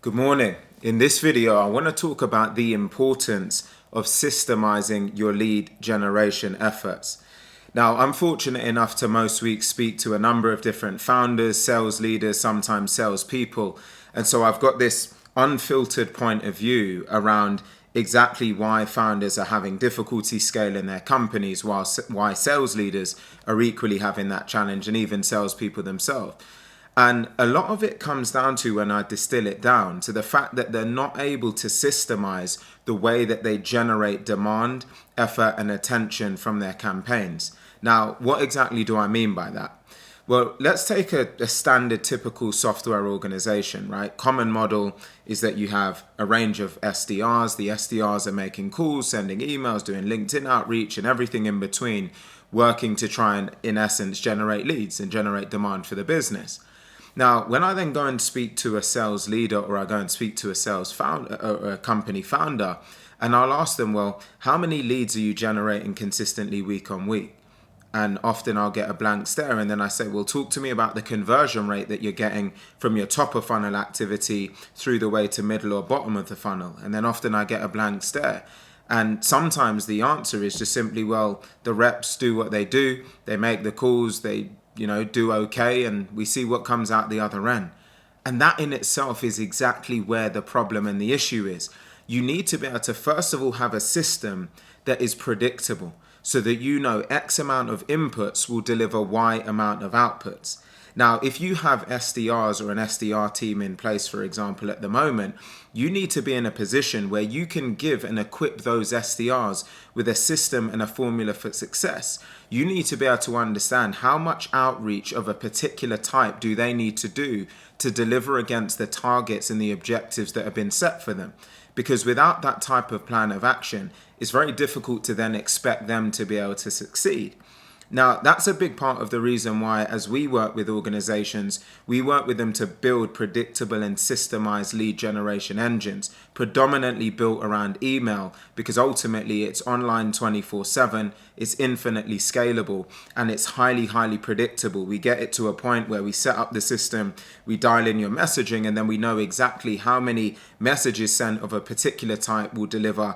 Good morning. In this video, I want to talk about the importance of systemizing your lead generation efforts. Now, I'm fortunate enough to most weeks speak to a number of different founders, sales leaders, sometimes salespeople. And so I've got this unfiltered point of view around exactly why founders are having difficulty scaling their companies, why sales leaders are equally having that challenge, and even salespeople themselves. And a lot of it comes down to, when I distill it down, to the fact that they're not able to systemize the way that they generate demand, effort, and attention from their campaigns. Now, what exactly do I mean by that? Well, let's take a standard typical software organization, right? Common model is that you have a range of SDRs. The SDRs are making calls, sending emails, doing LinkedIn outreach, and everything in between, working to try and, in essence, generate leads and generate demand for the business. Now, when I then go and speak to a sales leader, or I go and speak to a sales founder or a company founder, and I'll ask them, well, how many leads are you generating consistently week on week? And often I'll get a blank stare, and then I say, well, talk to me about the conversion rate that you're getting from your top of funnel activity through the way to middle or bottom of the funnel. And then often I get a blank stare. And sometimes the answer is just simply, well, the reps do what they do. They make the calls, they do okay, and we see what comes out the other end. And that in itself is exactly where the problem and the issue is. You need to be able to, first of all, have a system that is predictable, so that you know X amount of inputs will deliver Y amount of outputs. Now, if you have SDRs or an SDR team in place, for example, at the moment, you need to be in a position where you can give and equip those SDRs with a system and a formula for success. You need to be able to understand how much outreach of a particular type do they need to do to deliver against the targets and the objectives that have been set for them. Because without that type of plan of action, it's very difficult to then expect them to be able to succeed. Now, that's a big part of the reason why, as we work with organizations, we work with them to build predictable and systemized lead generation engines, predominantly built around email, because ultimately it's online 24/7, it's infinitely scalable, and it's highly, highly predictable. We get it to a point where we set up the system, we dial in your messaging, and then we know exactly how many messages sent of a particular type will deliver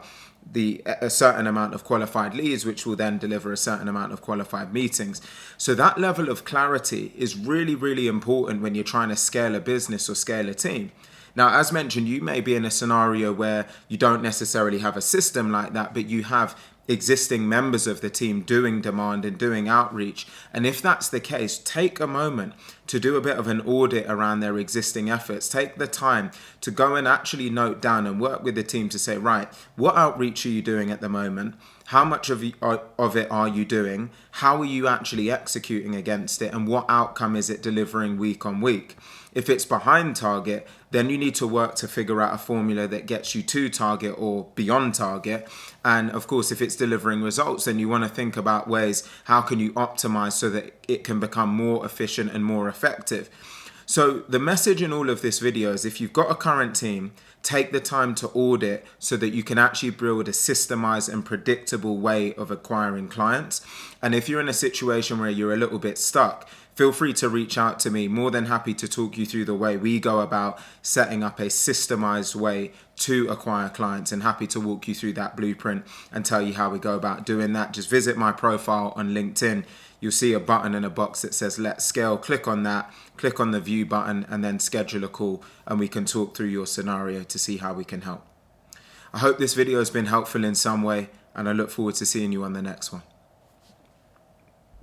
a certain amount of qualified leads, which will then deliver a certain amount of qualified meetings. So that level of clarity is really, really important when you're trying to scale a business or scale a team. Now, as mentioned, you may be in a scenario where you don't necessarily have a system like that, but you have existing members of the team doing demand and doing outreach. And if that's the case, take a moment to do a bit of an audit around their existing efforts. Take the time to go and actually note down and work with the team to say, right, what outreach are you doing at the moment? How much of it are you doing? How are you actually executing against it? And what outcome is it delivering week on week? If it's behind target, then you need to work to figure out a formula that gets you to target or beyond target. And of course, if it's delivering results, then you want to think about ways, how can you optimize so that it can become more efficient and more effective? So the message in all of this video is, if you've got a current team, take the time to audit so that you can actually build a systemized and predictable way of acquiring clients. And if you're in a situation where you're a little bit stuck, feel free to reach out to me. More than happy to talk you through the way we go about setting up a systemized way to acquire clients, and happy to walk you through that blueprint and tell you how we go about doing that. Just visit my profile on LinkedIn. You'll see a button in a box that says Let's Scale. Click on that, click on the view button, and then schedule a call, and we can talk through your scenario to see how we can help. I hope this video has been helpful in some way, and I look forward to seeing you on the next one.